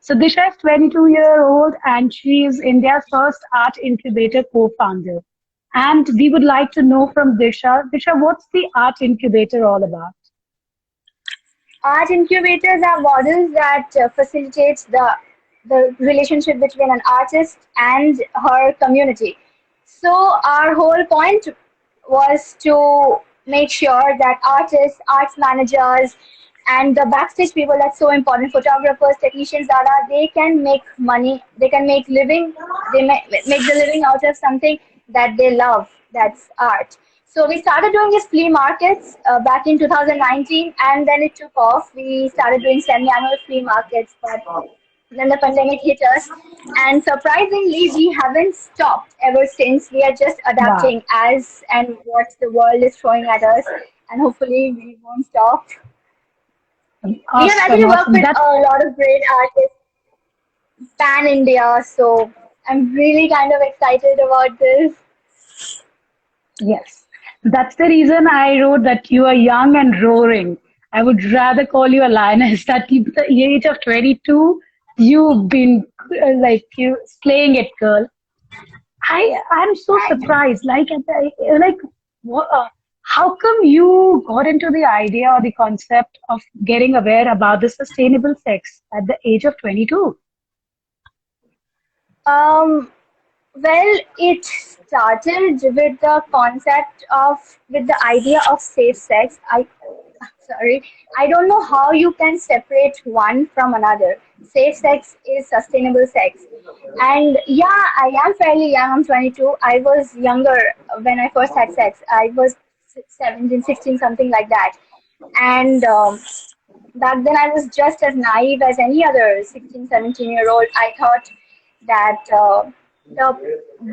So Disha is 22-year-old and she is India's first Art Incubator co-founder. And we would like to know from Disha, Disha, what's the Art Incubator all about? Art incubators are models that facilitates the relationship between an artist and her community. So our whole point was to make sure that artists, arts managers, and the backstage people that's so important, photographers, technicians, that are they can make money, they can make living, make the living out of something that they love. That's art. So we started doing these flea markets back in 2019, and then it took off. We started doing semi-annual flea markets, but then the pandemic hit us, and surprisingly, we haven't stopped ever since. We are just Wow. adapting as and what the world is throwing at us, and hopefully, we won't stop. We have Awesome, actually worked awesome. with That's a lot of great artists pan India, so I'm really kind of excited about this. yes. That's the reason I wrote that you are young and roaring. I would rather call you a lioness. At the age of 22, you've been you slaying it, girl. I'm so I surprised. What, how come you got into the idea or the concept of getting aware about the sustainable sex at the age of 22? um well, it started with the concept of with the idea of safe sex. Sorry, I don't know how you can separate one from another. Safe sex is sustainable sex. And yeah, I am fairly young. I'm 22. I was younger when I first had sex. I was 17, 16, something like that. And back then I was just as naive as any other 16, 17-year old. I thought that the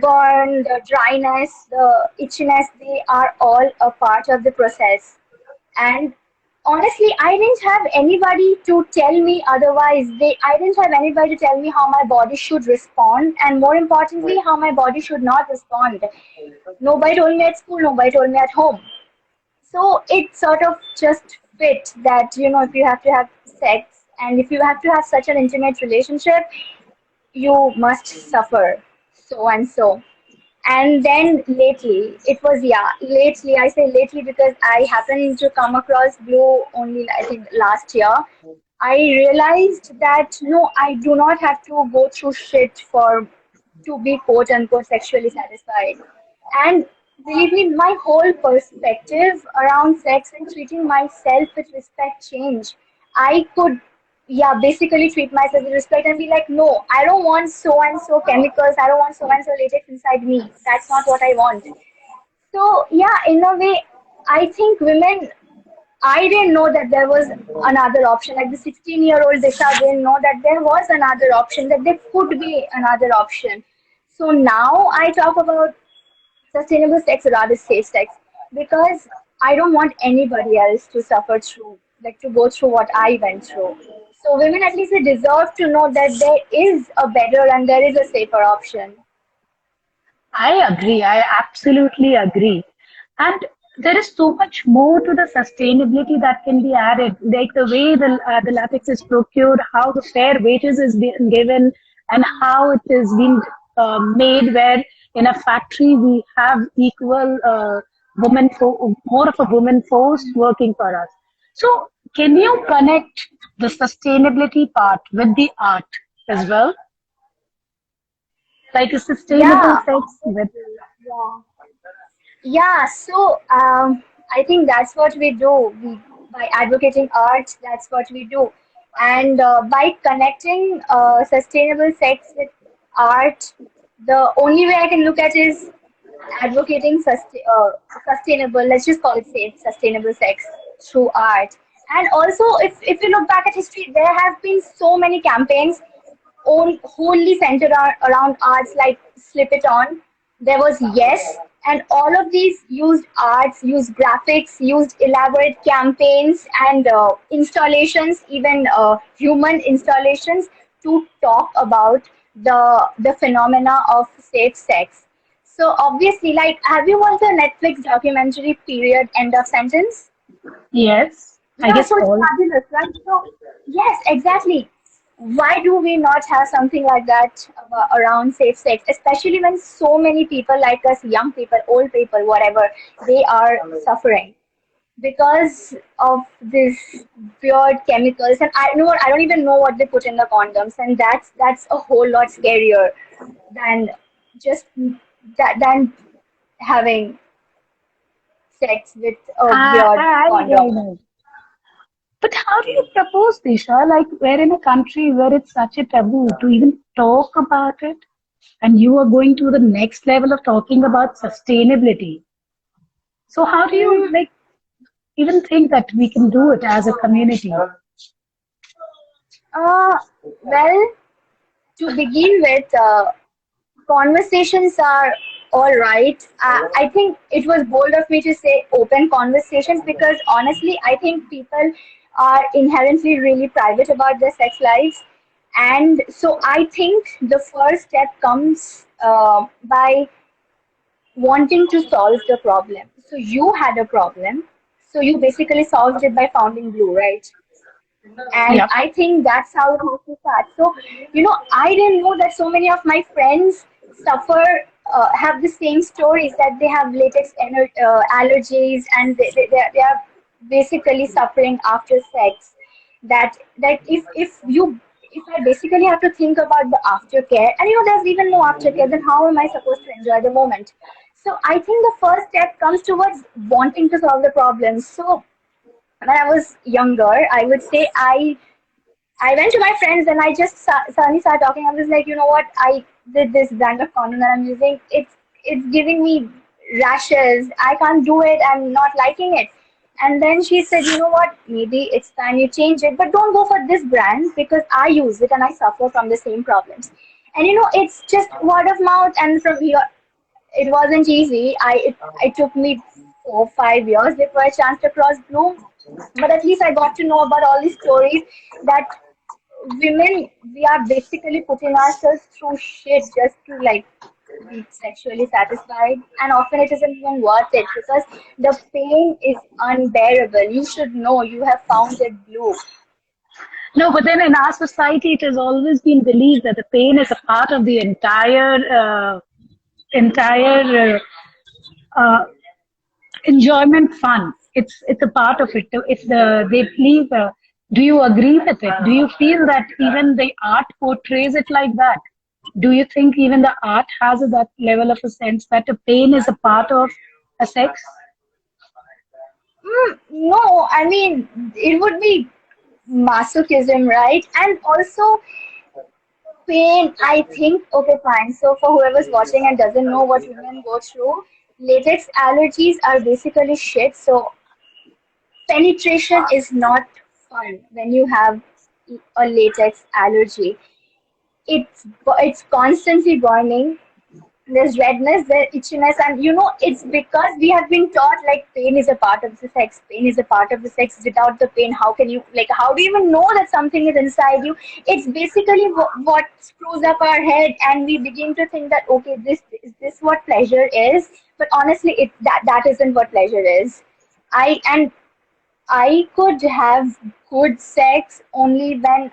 burn, the dryness, the itchiness, they are all a part of the process. And honestly, I didn't have anybody to tell me otherwise. I didn't have anybody to tell me how my body should respond, and more importantly, how my body should not respond. Nobody told me at school, nobody told me at home. So it sort of just fit that, if you have to have sex and if you have to have such an intimate relationship, you must suffer so and so. And then lately, it was, yeah, lately, I say lately because I happened to come across Blue only, I think, last year. I realized that no, I do not have to go through shit for to be quote unquote sexually satisfied. And believe me, my whole perspective around sex and treating myself with respect changed. I could, yeah, basically treat myself with respect and be like, no, I don't want so and so chemicals, I don't want so and so latex inside me. That's not what I want. So, yeah, in a way, I think women, I didn't know that there was another option. Like the 16-year-old Disha didn't know that there was another option, that there could be another option. So now I talk about sustainable sex or rather safe sex because I don't want anybody else to suffer through, like to go through what I went through. So women at least they deserve to know that there is a better and there is a safer option. I agree. I absolutely agree. And there is so much more to the sustainability that can be added, like the way the latex is procured, how the fair wages is being given, and how it is being made. Where in a factory we have equal more of a woman force working for us. So, can you connect the sustainability part with the art as well, like a sustainable Yeah, sex with? obviously. Yeah. Yeah, so I think that's what we do. By advocating art, that's what we do. And by connecting sustainable sex with art, the only way I can look at is advocating sustainable, let's just call it safe, sustainable sex through art. And also, if you look back at history, there have been so many campaigns wholly centered around arts like Slip It On. There was Yes, and all of these used arts, used graphics, used elaborate campaigns and installations, even human installations, to talk about the phenomena of safe sex. So obviously, like, have you watched the Netflix documentary Period End of Sentence? Yes, I Yeah, guess so it's all. fabulous, right? So yes, exactly. why do we not have something like that around safe sex, especially when so many people like us, young people, old people, whatever, they are suffering because of this weird chemicals. And I know what, I don't even know what they put in the condoms, and that's a whole lot scarier than just than having sex with a weird I condom. know. But how do you propose, Disha? Like, we're in a country where it's such a taboo to even talk about it, and you are going to the next level of talking about sustainability. So, how do you Mm, like even think that we can do it as a community? uh, well, to begin with, conversations are all right. I think it was bold of me to say open conversations because honestly, I think people are inherently really private about their sex lives. And so I think the first step comes by wanting to solve the problem. So you had a problem. So you basically solved it by founding Blue, right? And Yeah. I think that's how it has to start. So I didn't know that so many of my friends suffer, have the same stories, that they have allergies, and they are basically suffering after sex. That if I basically have to think about the aftercare, and there's even no aftercare, then how am I supposed to enjoy the moment? So I think the first step comes towards wanting to solve the problem. So when I was younger, I would say I went to my friends and I just suddenly started talking. I was like, you know what? I did this brand of condom that I'm using. It's giving me rashes. I can't do it. I'm not liking it. And then she said, you know what? Maybe it's time you change it, but don't go for this brand because I use it and I suffer from the same problems. And it's just word of mouth. And from here, it wasn't easy. It took me 4 5 years before I chanced across Bloom, but at least I got to know about all these stories that women, we are basically putting ourselves through shit just to like be sexually satisfied, and often it isn't even worth it because the pain is unbearable. You should know, you have found it Blue. No, but then in our society, it has always been believed that the pain is a part of the entire enjoyment fun. It's a part of it. It's they believe. Do you agree with it? Do you feel that even the art portrays it like that? Do you think even the art has that level of a sense that the pain is a part of a sex? No, I mean, it would be masochism, right? And also pain, I think, okay, fine. So for whoever's watching and doesn't know what women go through, latex allergies are basically shit. So penetration is not fun when you have a latex allergy. It's constantly burning. There's redness, there's itchiness, and it's because we have been taught like pain is a part of the sex. Pain is a part of the sex. Without the pain, how can you, like, how do you even know that something is inside you? It's basically what screws up our head, and we begin to think that okay, this is this what pleasure is. But honestly, that isn't what pleasure is. I could have good sex only when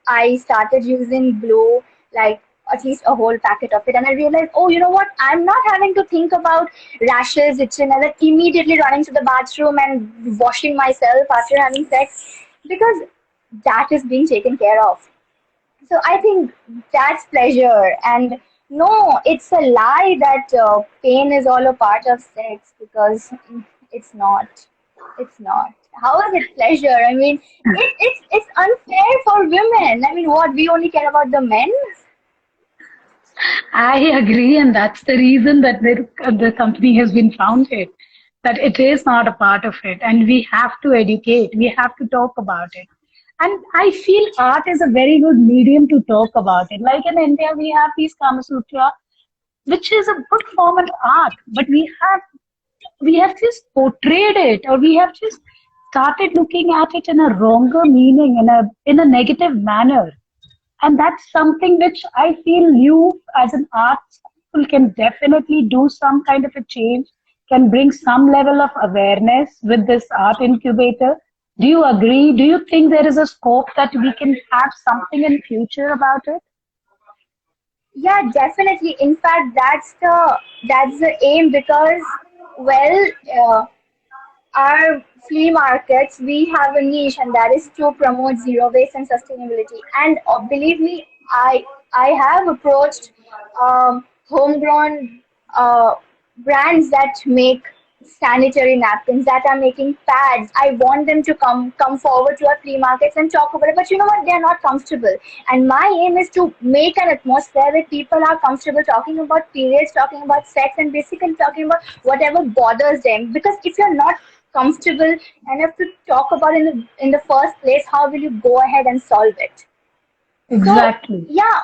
I started using Blue, like at least a whole packet of it. And I realized, oh, you know what? I'm not having to think about rashes, itching, and then immediately running to the bathroom and washing myself after having sex because that is being taken care of. So I think that's pleasure. And no, it's a lie that pain is all a part of sex because it's not. It's not. How is it pleasure? I mean, it's unfair for women. I mean, what, we only care about the men? I agree, and that's the reason that the company has been founded. That it is not a part of it, and we have to educate. We have to talk about it, and I feel art is a very good medium to talk about it. Like in India, we have these Kama Sutra, which is a good form of art, but we have just portrayed it, or we have just started looking at it in a wronger meaning, in a negative manner. And that's something which I feel you as an art school can definitely do some kind of a change, can bring some level of awareness with this art incubator. Do you agree? Do you think there is a scope that we can have something in future about it? Yeah, definitely. In fact, that's the aim because, well, our flea markets, we have a niche, and that is to promote zero waste and sustainability. And believe me, I have approached homegrown brands that make sanitary napkins, that are making pads. I want them to come forward to our flea markets and talk about it. But you know what? They are not comfortable. And my aim is to make an atmosphere where people are comfortable talking about periods, talking about sex, and basically talking about whatever bothers them. Because if you're not comfortable enough to talk about in the first place, how will you go ahead and solve it? So Exactly. yeah,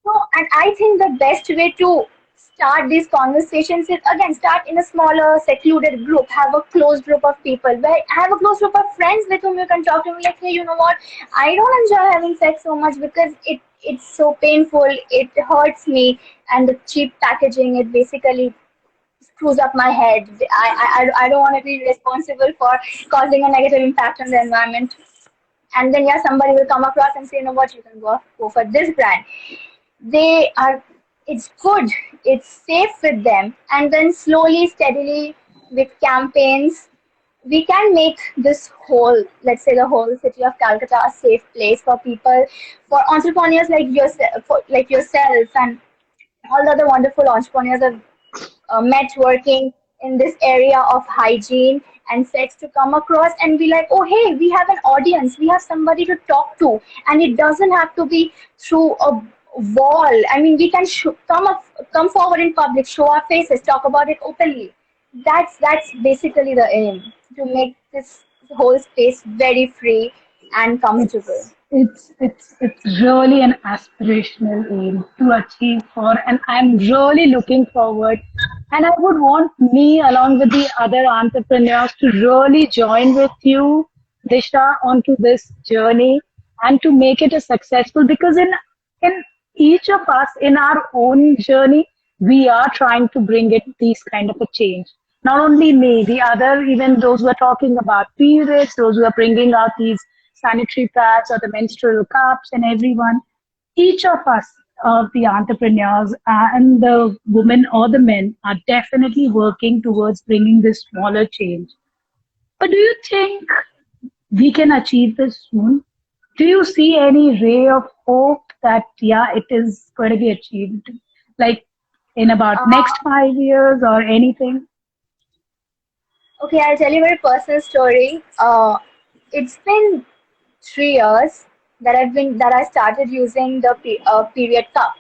so and I think the best way to start these conversations is, again, start in a smaller, secluded group. Have a close group of people, where have a close group of friends with whom you can talk to me, like, hey, you know what? I don't enjoy having sex so much because it's so painful. It hurts me, and the cheap packaging, it basically screws up my head. I don't want to be responsible for causing a negative impact on the environment. And then yeah, somebody will come across and say, you know what, you can go for this brand. They are, it's good, it's safe with them. And then slowly, steadily, with campaigns, we can make this whole, let's say, the whole city of Calcutta a safe place for people, for entrepreneurs like yourself, and all the other wonderful entrepreneurs of met working in this area of hygiene and sex, to come across and be like, oh, hey, we have an audience, we have somebody to talk to. And it doesn't have to be through a wall. I mean, we can come forward in public, show our faces, talk about it openly. That's basically the aim, to make this whole space very free and comfortable. It's really an aspirational aim to achieve for, and I'm really looking forward. And I would want me, along with the other entrepreneurs, to really join with you, Disha, onto this journey and to make it a successful. Because in each of us, in our own journey, we are trying to bring it these kind of a change. Not only me, the other, even those who are talking about periods, those who are bringing out these sanitary pads or the menstrual cups, and everyone, each of us, of the entrepreneurs and the women or the men, are definitely working towards bringing this smaller change. But do you think we can achieve this soon? Do you see any ray of hope that, yeah, it is going to be achieved? Like in about next uh, 5 years or anything? okay, I'll tell you a very personal story. It's been 3 years that I started using the period cup.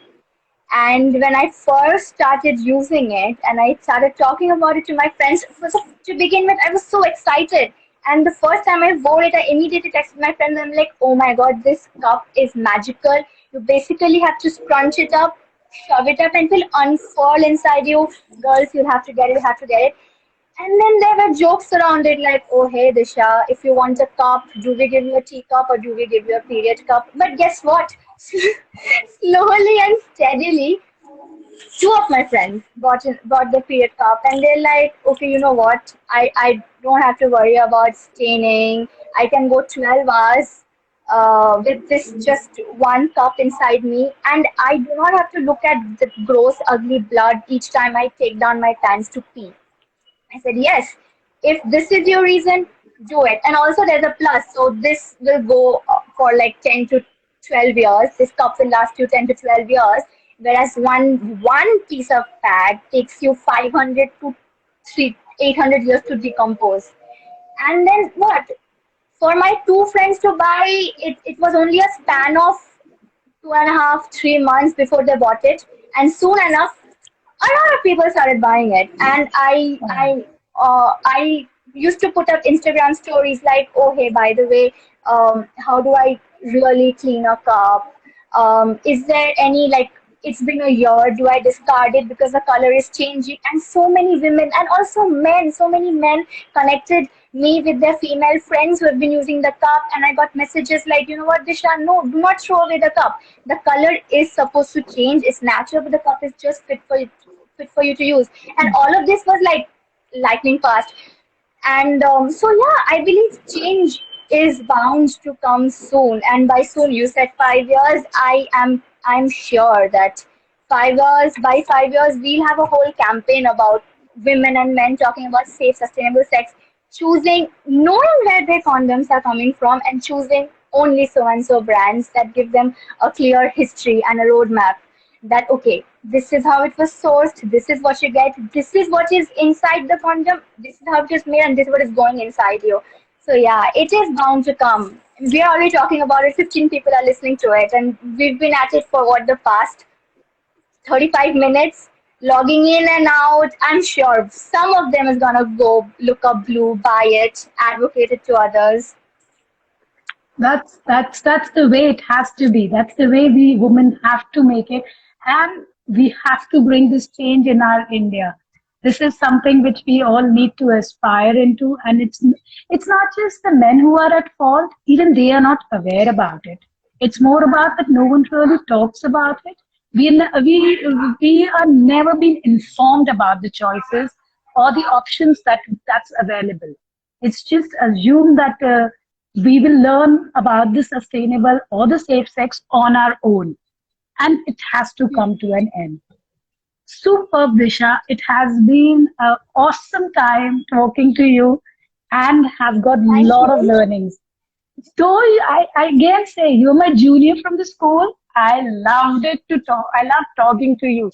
And when I first started using it and I started talking about it to my friends, so to begin with, I was so excited. And the first time I wore it, I immediately texted my friends. I'm like, oh my god, this cup is magical. You basically have to scrunch it up, shove it up, and it will unfurl inside you. Girls, you'll have to get it, you have to get it. And then there were jokes around it like, oh, hey, Disha, if you want a cup, do we give you a teacup or do we give you a period cup? But guess what? Slowly and steadily, two of my friends bought the period cup, and they're like, okay, you know what? I don't have to worry about staining. I can go 12 hours with this just one cup inside me, and I do not have to look at the gross, ugly blood each time I take down my pants to pee. I said, yes, if this is your reason, do it. And also, there's a plus. So, this will go for like 10 to 12 years. This cup will last you 10 to 12 years. Whereas one piece of pad takes you 500 to 800 years to decompose. And then what? For my two friends to buy, it was only a span of 2.5, 3 months before they bought it. And soon enough, a lot of people started buying it, and I used to put up Instagram stories like, oh, hey, by the way, how do I really clean a cup? Is there any, like, it's been a year, do I discard it because the color is changing? And so many women, and also men, so many men connected me with their female friends who have been using the cup. And I got messages like, you know what, Disha, no, do not throw away the cup. The color is supposed to change, it's natural, but the cup is just fit for you to use. And all of this was like lightning fast. And so yeah, I believe change is bound to come soon. And by soon, you said 5 years. I'm sure that 5 years, by 5 years, we'll have a whole campaign about women and men talking about safe, sustainable sex, choosing, knowing where their condoms are coming from, and choosing only so and so brands that give them a clear history and a roadmap that, okay, this is how it was sourced, this is what you get, this is what is inside the condom, this is how it is made, and this is what is going inside you. So yeah, it is bound to come. We are already talking about it, 15 people are listening to it, and we've been at it for what, the past 35 minutes, logging in and out. I'm sure some of them is gonna go look up Blue, buy it, advocate it to others. That's the way it has to be. That's the way we women have to make it, and we have to bring this change in our India. This is something which we all need to aspire into, and it's not just the men who are at fault. Even they are not aware about it. It's more about that no one really talks about it. We are never been informed about the choices or the options that's available. It's just assumed that we will learn about the sustainable or the safe sex on our own, and it has to come to an end. Superb, Disha. It has been an awesome time talking to you and have got a Thank lot of you. learnings. So I again say you're my junior from the school. I loved it to talk. I love talking to you.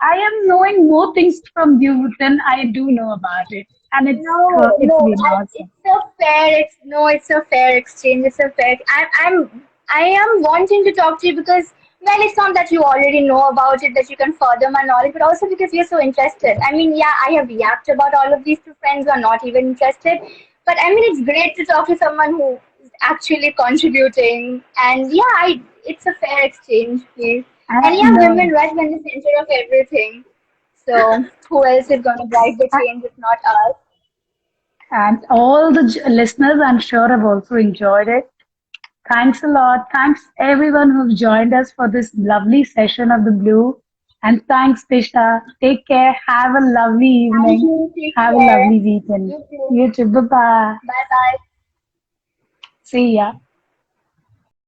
I am knowing more things from you than I do know about it, and No, it's no, been awesome. it's a fair. It's no, it's a fair exchange. It's a fair. I am wanting to talk to you because, well, it's not that you already know about it that you can further my knowledge, but also because you're so interested. I mean, yeah, I have yapped about all of these to friends who are not even interested, but I mean, it's great to talk to someone who is actually contributing, and yeah, it's a fair exchange, please. And yeah, And women right in the center of everything. So who else is going to drive the change if not us? and all the listeners, I'm sure, have also enjoyed it. Thanks a lot. Thanks everyone who's joined us for this lovely session of the Blue. And thanks, Tisha. Take care. Have a lovely Thank evening. you. Take Have a care. lovely weekend. You too. You too. Bye bye. Bye bye. See ya.